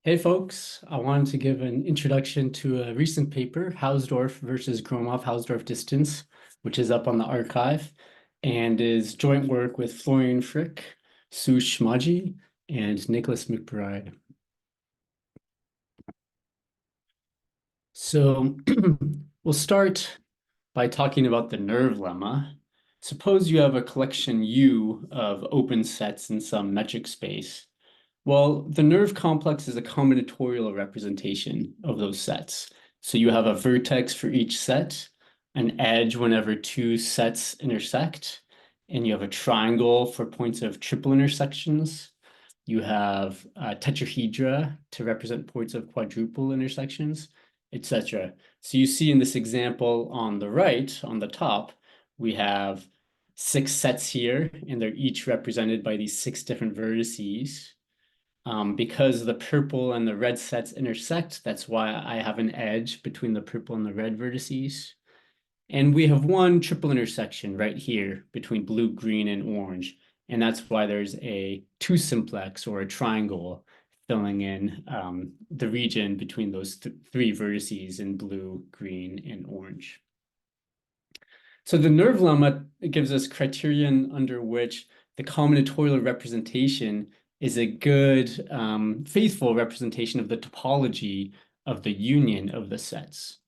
Hey folks, I wanted to give an introduction to a recent paper, Hausdorff versus Gromov-Hausdorff distance, which is up on the archive and is joint work with Florian Frick, Sushovan Majhi, and Nicholas McBride. So we'll start by talking about the nerve lemma. Suppose you have a collection U of open sets in some metric space. Well, the nerve complex is a combinatorial representation of those sets. So you have a vertex for each set, an edge whenever two sets intersect, and you have a triangle for points of triple intersections. You have a tetrahedra to represent points of quadruple intersections, etc. So you see in this example on the right, on the top, we have 6 sets here, and they're each represented by these 6 different vertices. Because the purple and the red sets intersect, that's why I have an edge between the purple and the red vertices. And we have one triple intersection right here between blue, green, and orange. And that's why there's a two simplex or a triangle filling in the region between those three vertices in blue, green, and orange. So the nerve lemma gives us criterion under which the combinatorial representation is a good, faithful representation of the topology of the union of the sets.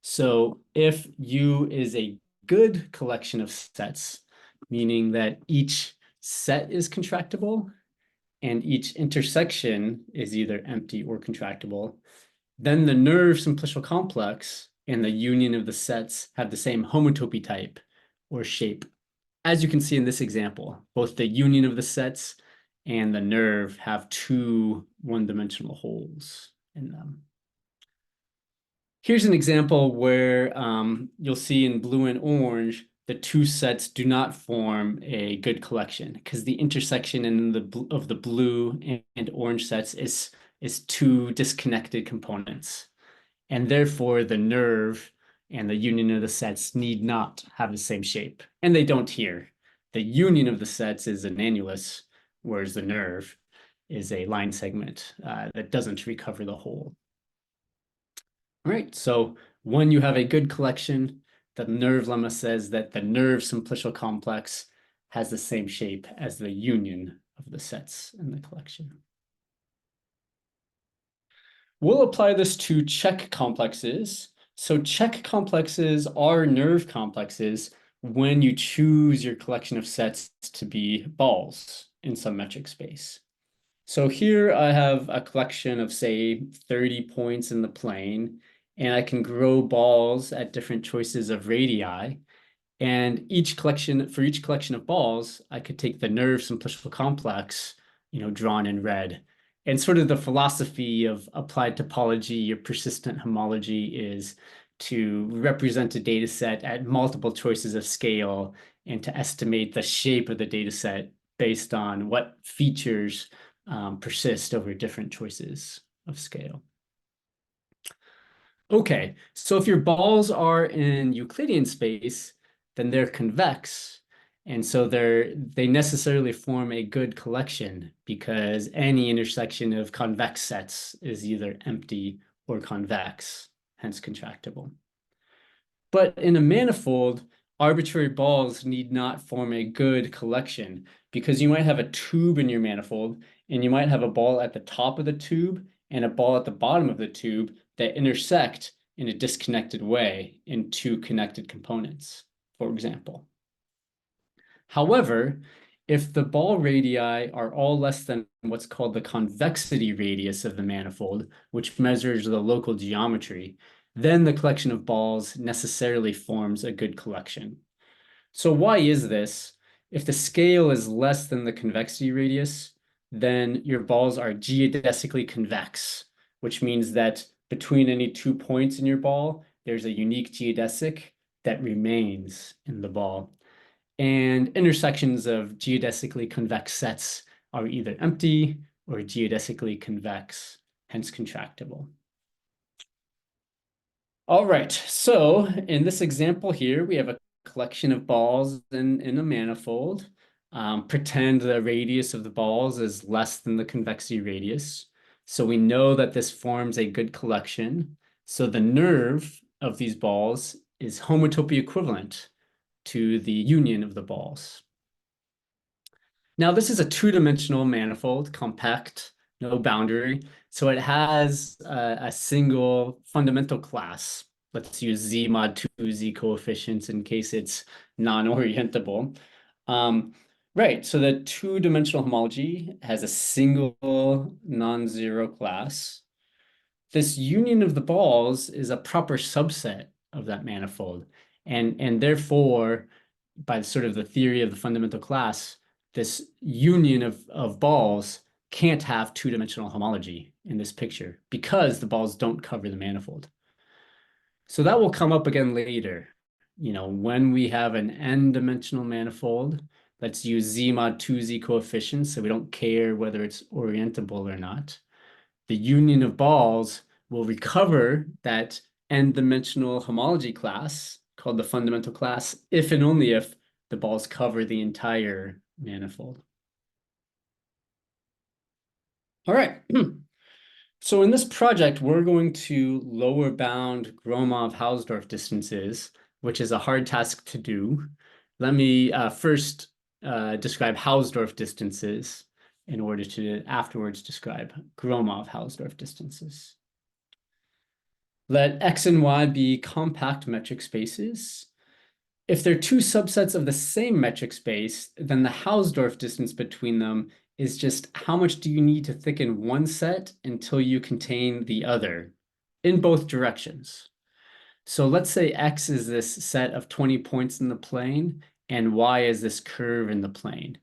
So if U is a good collection of sets, meaning that each set is contractible and each intersection is either empty or contractible, then the nerve simplicial complex and the union of the sets have the same homotopy type or shape. As you can see in this example, both the union of the sets and the nerve have two one-dimensional holes in them. Here's an example where you'll see in blue and orange, the two sets do not form a good collection because the intersection of the blue and orange sets is two disconnected components. And therefore, the nerve and the union of the sets need not have the same shape. And they don't here. The union of the sets is an annulus, whereas the nerve is a line segment that doesn't recover the whole. All right, so when you have a good collection, the nerve lemma says that the nerve simplicial complex has the same shape as the union of the sets in the collection. We'll apply this to Čech complexes. So Čech complexes are nerve complexes when you choose your collection of sets to be balls in some metric space. So here I have a collection of, say, 30 points in the plane, and I can grow balls at different choices of radii. And for each collection of balls, I could take the nerve simplicial complex, drawn in red. And sort of the philosophy of applied topology or persistent homology is to represent a data set at multiple choices of scale and to estimate the shape of the data set based on what features persist over different choices of scale. Okay, so if your balls are in Euclidean space, then they're convex. And so they necessarily form a good collection because any intersection of convex sets is either empty or convex, hence contractible. But in a manifold, arbitrary balls need not form a good collection because you might have a tube in your manifold and you might have a ball at the top of the tube and a ball at the bottom of the tube that intersect in a disconnected way in two connected components, for example. However, if the ball radii are all less than what's called the convexity radius of the manifold, which measures the local geometry, then the collection of balls necessarily forms a good collection. So why is this? If the scale is less than the convexity radius, then your balls are geodesically convex, which means that between any 2 points in your ball, there's a unique geodesic that remains in the ball. And intersections of geodesically convex sets are either empty or geodesically convex, hence contractible. All right, so in this example here, we have a collection of balls in a manifold. Pretend the radius of the balls is less than the convexity radius. So we know that this forms a good collection. So the nerve of these balls is homotopy equivalent to the union of the balls. Now, this is a two-dimensional manifold, compact, no boundary. So it has a single fundamental class. Let's use Z mod 2 Z coefficients in case it's non-orientable. Right, so the two-dimensional homology has a single non-zero class. This union of the balls is a proper subset of that manifold. And therefore, by sort of the theory of the fundamental class, this union of balls can't have two-dimensional homology in this picture because the balls don't cover the manifold. So that will come up again later. When we have an n-dimensional manifold, let's use Z mod 2 Z coefficients, so we don't care whether it's orientable or not. The union of balls will recover that n-dimensional homology class called the fundamental class if and only if the balls cover the entire manifold. All right. So in this project, we're going to lower bound Gromov-Hausdorff distances, which is a hard task to do. Let me first describe Hausdorff distances in order to afterwards describe Gromov-Hausdorff distances. Let X and Y be compact metric spaces. If they're two subsets of the same metric space, then the Hausdorff distance between them is just how much do you need to thicken one set until you contain the other in both directions. So let's say X is this set of 20 points in the plane and Y is this curve in the plane.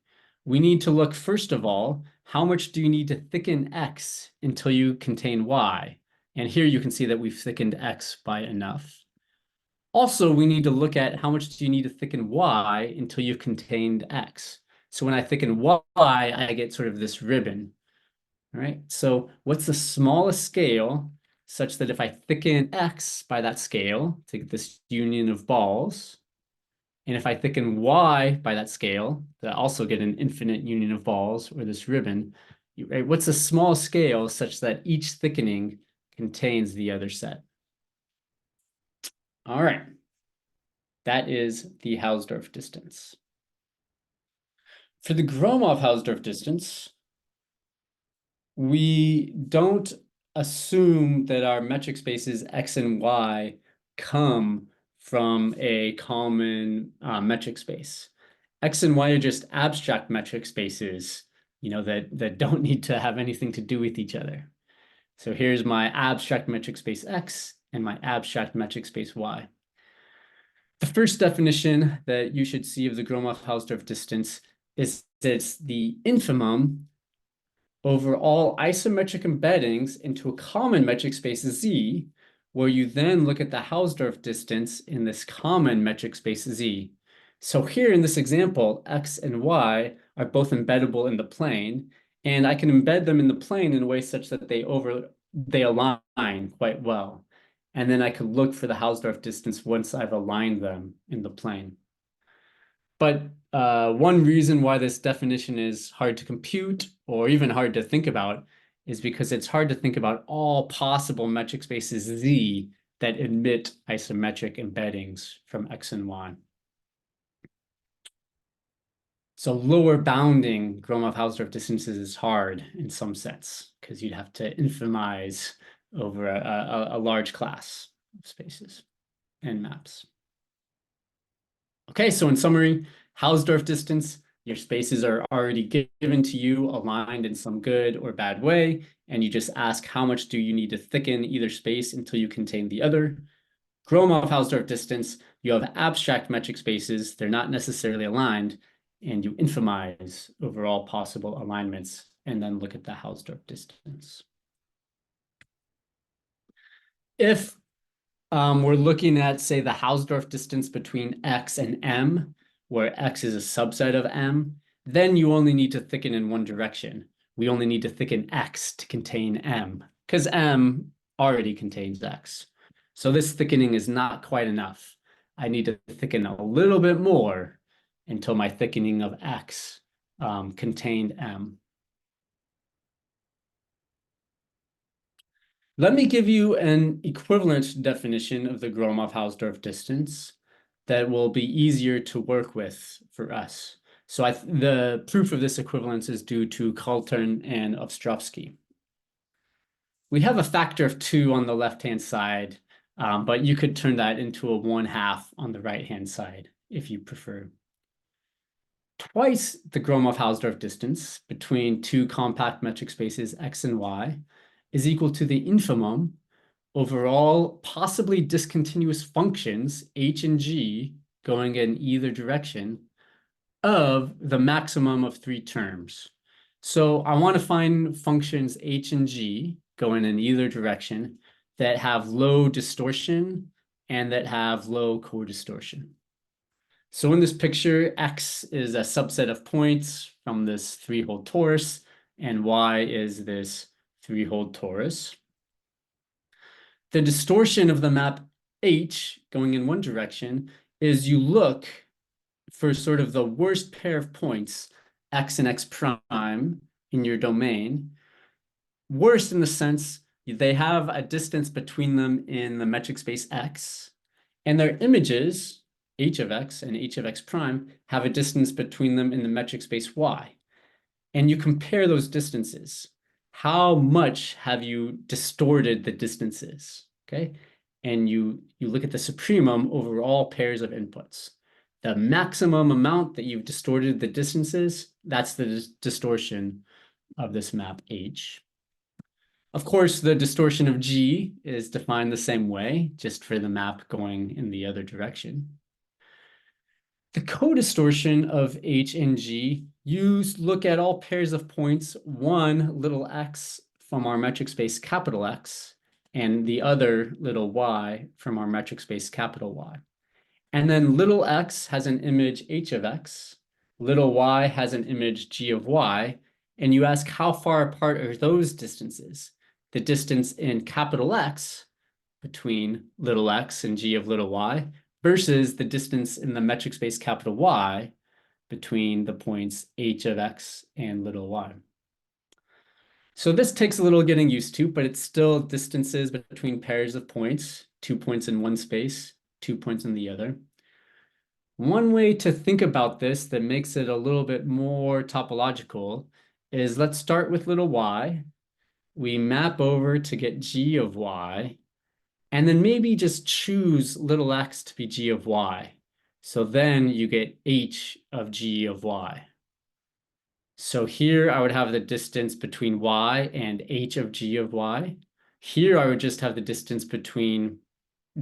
We need to look, first of all, how much do you need to thicken X until you contain Y? And here you can see that we've thickened X by enough. Also, we need to look at how much do you need to thicken Y until you've contained X. So when I thicken Y, I get sort of this ribbon. All right, so what's the smallest scale such that if I thicken X by that scale to get this union of balls, and if I thicken Y by that scale to also get an infinite union of balls or this ribbon, right, what's the smallest scale such that each thickening contains the other set? All right, that is the Hausdorff distance. For the Gromov-Hausdorff distance, we don't assume that our metric spaces X and Y come from a common metric space. X and Y are just abstract metric spaces, that don't need to have anything to do with each other. So here's my abstract metric space X and my abstract metric space Y. The first definition that you should see of the Gromov-Hausdorff distance is that it's the infimum over all isometric embeddings into a common metric space Z, where you then look at the Hausdorff distance in this common metric space Z. So here in this example, X and Y are both embeddable in the plane, and I can embed them in the plane in a way such that they align quite well. And then I could look for the Hausdorff distance once I've aligned them in the plane. But one reason why this definition is hard to compute or even hard to think about is because it's hard to think about all possible metric spaces Z that admit isometric embeddings from X and Y. So lower bounding Gromov-Hausdorff distances is hard in some sense because you'd have to infimize over a large class of spaces and maps. Okay, so in summary, Hausdorff distance, your spaces are already given to you, aligned in some good or bad way, and you just ask how much do you need to thicken either space until you contain the other. Gromov-Hausdorff distance, you have abstract metric spaces, they're not necessarily aligned, and you infimize over all possible alignments, and then look at the Hausdorff distance. If we're looking at, say, the Hausdorff distance between X and M, where X is a subset of M, then you only need to thicken in one direction. We only need to thicken X to contain M, because M already contains X. So this thickening is not quite enough. I need to thicken a little bit more until my thickening of X contained M. Let me give you an equivalent definition of the Gromov-Hausdorff distance that will be easier to work with for us. So the proof of this equivalence is due to Kaltern and Ostrovsky. We have a factor of 2 on the left-hand side, but you could turn that into a 1/2 on the right-hand side if you prefer. Twice the Gromov-Hausdorff distance between two compact metric spaces x and y is equal to the infimum over all possibly discontinuous functions h and g going in either direction of the maximum of 3 terms. So I want to find functions h and g going in either direction that have low distortion and that have low co-distortion. So in this picture, x is a subset of points from this 3-hole torus, and y is this 3-hole torus. The distortion of the map H going in one direction is you look for sort of the worst pair of points, x and x prime, in your domain. Worst in the sense they have a distance between them in the metric space x, and their images, h of x and h of x prime, have a distance between them in the metric space y. And you compare those distances. How much have you distorted the distances? Okay, and you look at the supremum over all pairs of inputs. The maximum amount that you've distorted the distances, that's the distortion of this map H. Of course, the distortion of G is defined the same way, just for the map going in the other direction. The co-distortion of H and G, you look at all pairs of points, one little x from our metric space capital X, and the other little y from our metric space capital Y. And then little x has an image h of x, little y has an image g of y, and you ask how far apart are those distances? The distance in capital X between little x and g of little y versus the distance in the metric space capital Y between the points h of x and little y. So this takes a little getting used to, but it's still distances between pairs of points, 2 points in one space, 2 points in the other. One way to think about this that makes it a little bit more topological is let's start with little y. We map over to get g of y, and then maybe just choose little x to be g of y. So then you get h of g of y. So here I would have the distance between y and h of g of y. Here I would just have the distance between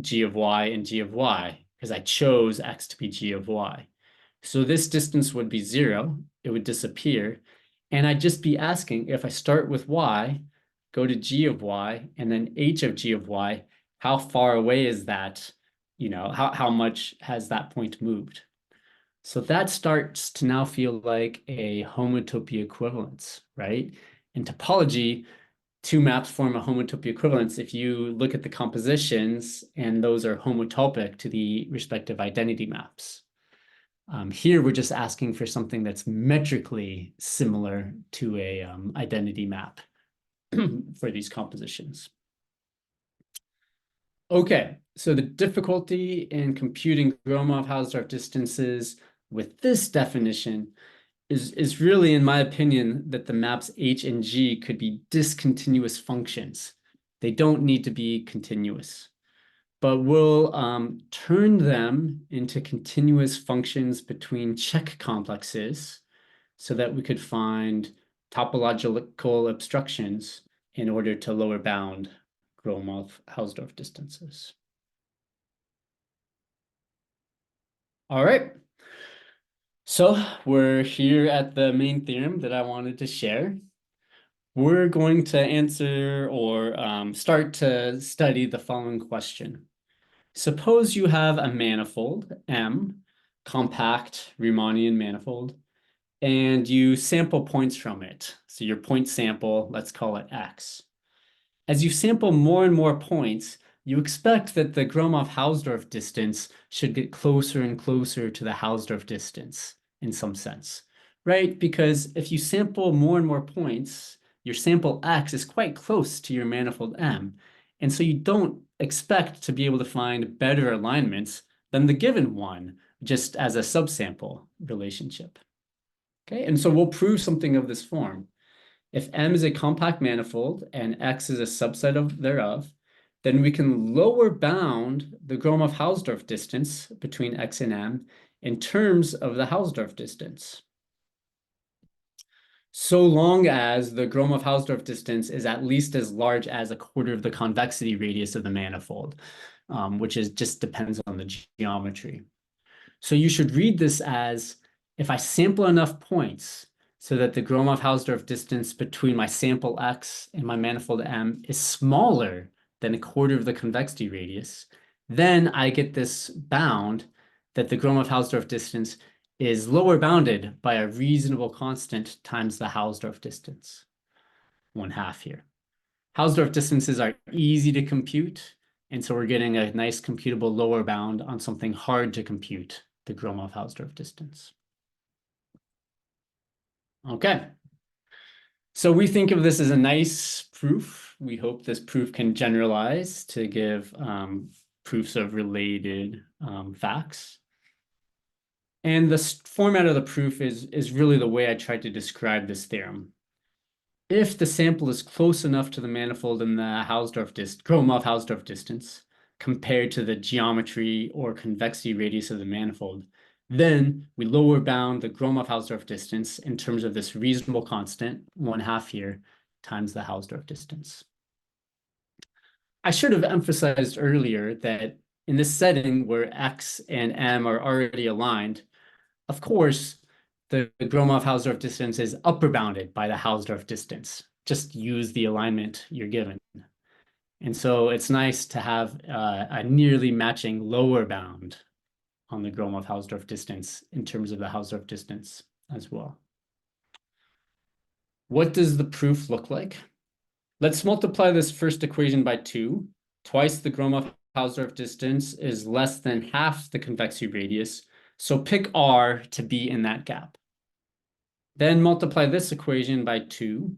g of y and g of y, because I chose x to be g of y. So this distance would be 0, it would disappear, and I'd just be asking, if I start with y, go to g of y, and then h of g of y, how far away is that? You know, how much has that point moved? So that starts to now feel like a homotopy equivalence, right? In topology, 2 maps form a homotopy equivalence if you look at the compositions and those are homotopic to the respective identity maps. Here, we're just asking for something that's metrically similar to a identity map for these compositions. Okay, so the difficulty in computing Gromov-Hausdorff distances with this definition is really, in my opinion, that the maps H and G could be discontinuous functions. They don't need to be continuous, but we'll turn them into continuous functions between Čech complexes so that we could find topological obstructions in order to lower bound Gromov-Hausdorff distances. All right. So we're here at the main theorem that I wanted to share. We're going to answer or start to study the following question. Suppose you have a manifold, M, compact Riemannian manifold, and you sample points from it. So your point sample, let's call it X. As you sample more and more points, you expect that the Gromov-Hausdorff distance should get closer and closer to the Hausdorff distance in some sense, right? Because if you sample more and more points, your sample X is quite close to your manifold M. And so you don't expect to be able to find better alignments than the given one, just as a subsample relationship. Okay, and so we'll prove something of this form. If M is a compact manifold and X is a subset of thereof, then we can lower bound the Gromov-Hausdorff distance between X and M in terms of the Hausdorff distance, so long as the Gromov-Hausdorff distance is at least as large as a quarter of the convexity radius of the manifold, which just depends on the geometry. So you should read this as, if I sample enough points so that the Gromov-Hausdorff distance between my sample X and my manifold M is smaller than a quarter of the convexity radius, then I get this bound that the Gromov-Hausdorff distance is lower bounded by a reasonable constant times the Hausdorff distance, 1/2 here. Hausdorff distances are easy to compute, and so we're getting a nice computable lower bound on something hard to compute, the Gromov-Hausdorff distance. Okay, so we think of this as a nice proof. We hope this proof can generalize to give proofs of related facts. And the format of the proof is really the way I tried to describe this theorem. If the sample is close enough to the manifold in the Gromov-Hausdorff distance compared to the geometry or convexity radius of the manifold, then we lower bound the Gromov-Hausdorff distance in terms of this reasonable constant, 1/2 here, times the Hausdorff distance. I should have emphasized earlier that in this setting where X and M are already aligned, of course, the Gromov-Hausdorff distance is upper bounded by the Hausdorff distance. Just use the alignment you're given. And so it's nice to have a nearly matching lower bound on the Gromov-Hausdorff distance in terms of the Hausdorff distance as well. What does the proof look like? Let's multiply this first equation by 2. Twice the Gromov-Hausdorff distance is less than half the convexity radius, so pick R to be in that gap. Then multiply this equation by 2.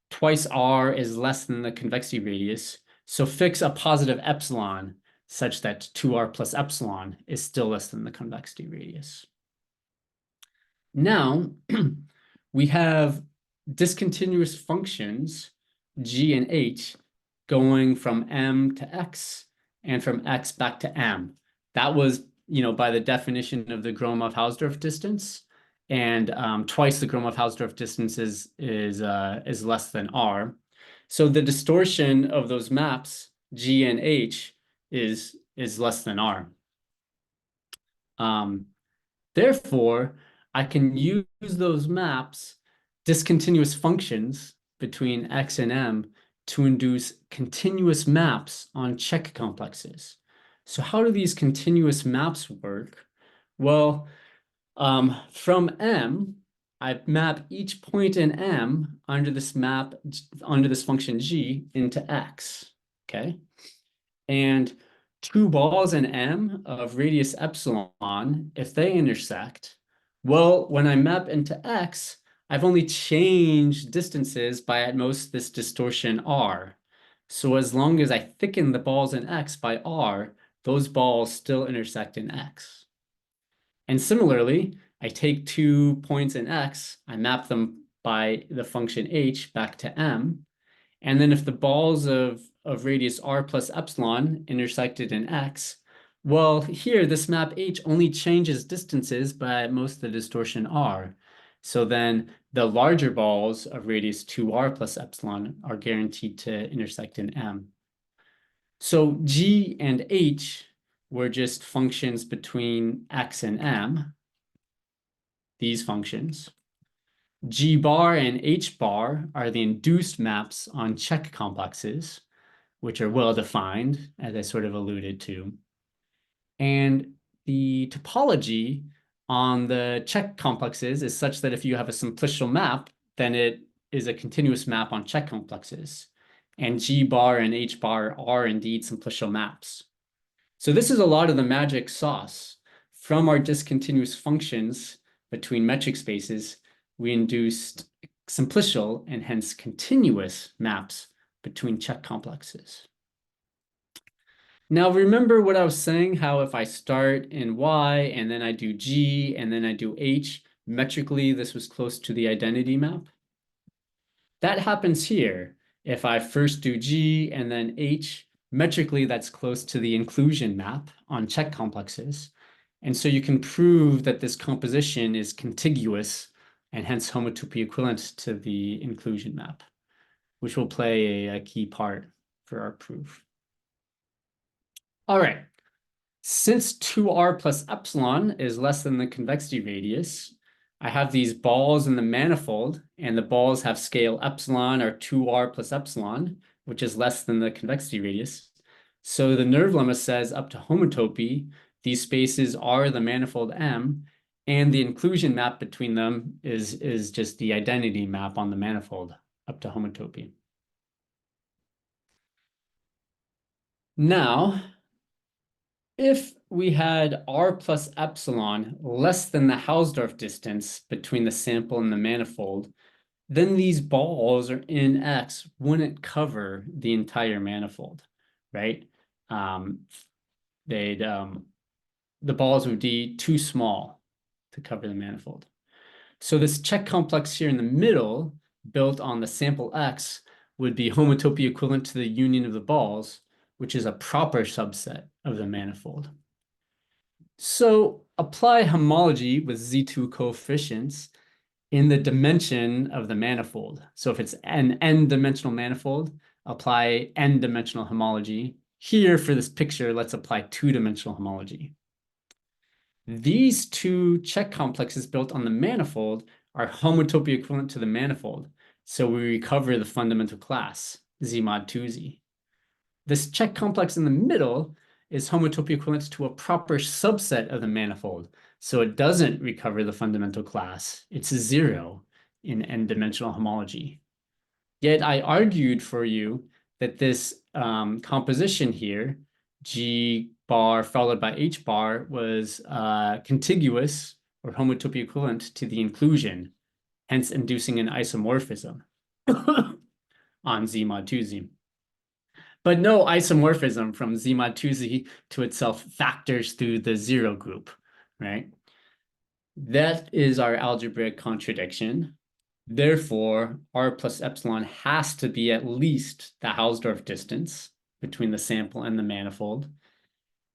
Twice R is less than the convexity radius, so fix a positive epsilon such that 2R plus epsilon is still less than the convexity radius. Now, we have discontinuous functions, g and h, going from m to x and from x back to m. That was, by the definition of the Gromov-Hausdorff distance, and twice the Gromov-Hausdorff distance is less than r. So the distortion of those maps, g and h, is less than r. Therefore, I can use those maps, discontinuous functions between x and m, to induce continuous maps on Čech complexes. So how do these continuous maps work? Well, from M, I map each point in M under this function g into x, okay? And two balls in M of radius epsilon, if they intersect, well, when I map into x, I've only changed distances by at most this distortion r. So as long as I thicken the balls in x by r, those balls still intersect in x. And similarly, I take 2 points in x, I map them by the function h back to m, and then if the balls of radius r plus epsilon intersected in x, well, here this map h only changes distances by at most the distortion r. So then the larger balls of radius 2r plus epsilon are guaranteed to intersect in m. So g and h were just functions between x and m, these functions. G bar and h bar are the induced maps on Čech complexes, which are well defined, as I sort of alluded to. And the topology on the Čech complexes is such that if you have a simplicial map, then it is a continuous map on Čech complexes. And G bar and H bar are indeed simplicial maps. So this is a lot of the magic sauce. From our discontinuous functions between metric spaces, we induced simplicial and hence continuous maps between Čech complexes. Now, remember what I was saying, how if I start in Y and then I do G and then I do H, metrically, this was close to the identity map. That happens here. If I first do G and then H, metrically, that's close to the inclusion map on Čech complexes. And so you can prove that this composition is contiguous and hence homotopy equivalent to the inclusion map, which will play a key part for our proof. All right, since 2r plus epsilon is less than the convexity radius, I have these balls in the manifold, and the balls have scale epsilon or 2r plus epsilon, which is less than the convexity radius. So the nerve lemma says up to homotopy, these spaces are the manifold M, and the inclusion map between them is just the identity map on the manifold up to homotopy. Now, if we had r plus epsilon less than the Hausdorff distance between the sample and the manifold, then these balls or in X wouldn't cover the entire manifold, right? The balls would be too small to cover the manifold. So this Čech complex here in the middle, built on the sample X, would be homotopy equivalent to the union of the balls, which is a proper subset of the manifold. So apply homology with Z2 coefficients in the dimension of the manifold. So if it's an n-dimensional manifold, apply n-dimensional homology. Here for this picture, let's apply two-dimensional homology. These two Čech complexes built on the manifold are homotopy equivalent to the manifold. So we recover the fundamental class, Z mod 2Z. This Čech complex in the middle is homotopy equivalent to a proper subset of the manifold. So it doesn't recover the fundamental class. It's a 0 in n-dimensional homology. Yet I argued for you that this composition here, G bar followed by H bar, was contiguous or homotopy equivalent to the inclusion, hence inducing an isomorphism on Z mod 2Z. But no isomorphism from Z mod 2Z to itself factors through the 0 group, right? That is our algebraic contradiction. Therefore, r plus epsilon has to be at least the Hausdorff distance between the sample and the manifold.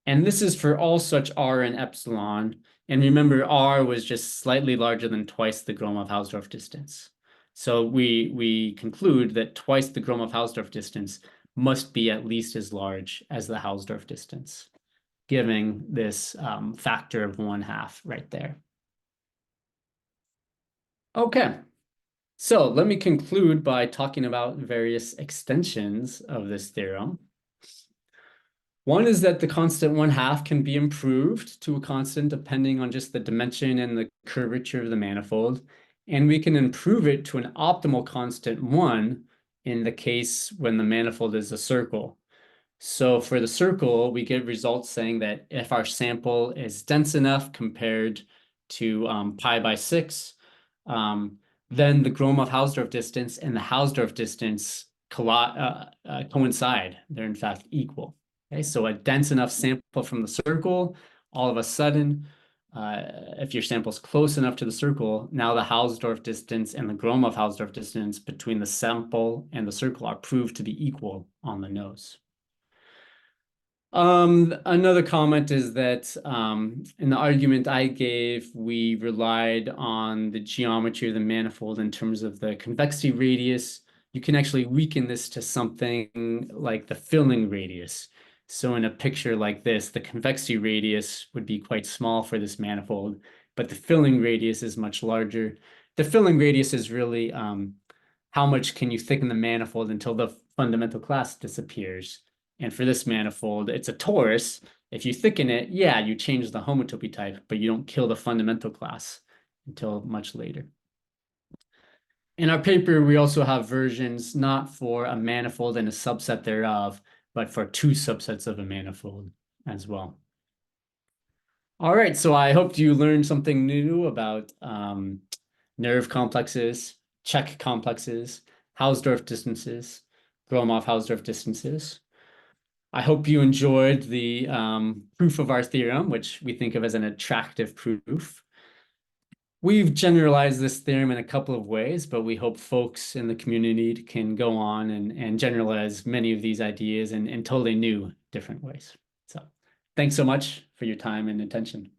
And this is for all such r and epsilon. And remember, r was just slightly larger than twice the Gromov-Hausdorff distance. So we conclude that twice the Gromov-Hausdorff distance must be at least as large as the Hausdorff distance, giving this factor of 1/2 right there. Okay, so let me conclude by talking about various extensions of this theorem. One is that the constant 1/2 can be improved to a constant depending on just the dimension and the curvature of the manifold, and we can improve it to an optimal constant 1 in the case when the manifold is a circle. So for the circle, we get results saying that if our sample is dense enough compared to pi by 6, then the Gromov-Hausdorff distance and the Hausdorff distance coincide. They're in fact equal. Okay, so a dense enough sample from the circle, all of a sudden, if your sample is close enough to the circle, now the Hausdorff distance and the Gromov-Hausdorff distance between the sample and the circle are proved to be equal on the nose. Another comment is that in the argument I gave, we relied on the geometry of the manifold in terms of the convexity radius. You can actually weaken this to something like the filling radius. So in a picture like this, the convexity radius would be quite small for this manifold, but the filling radius is much larger. The filling radius is really how much can you thicken the manifold until the fundamental class disappears. And for this manifold, it's a torus. If you thicken it, yeah, you change the homotopy type, but you don't kill the fundamental class until much later. In our paper, we also have versions not for a manifold and a subset thereof, but for two subsets of a manifold as well. All right, so I hope you learned something new about nerve complexes, Čech complexes, Hausdorff distances, Gromov-Hausdorff distances. I hope you enjoyed the proof of our theorem, which we think of as an attractive proof. We've generalized this theorem in a couple of ways, but we hope folks in the community can go on and generalize many of these ideas in totally new, different ways. So thanks so much for your time and attention.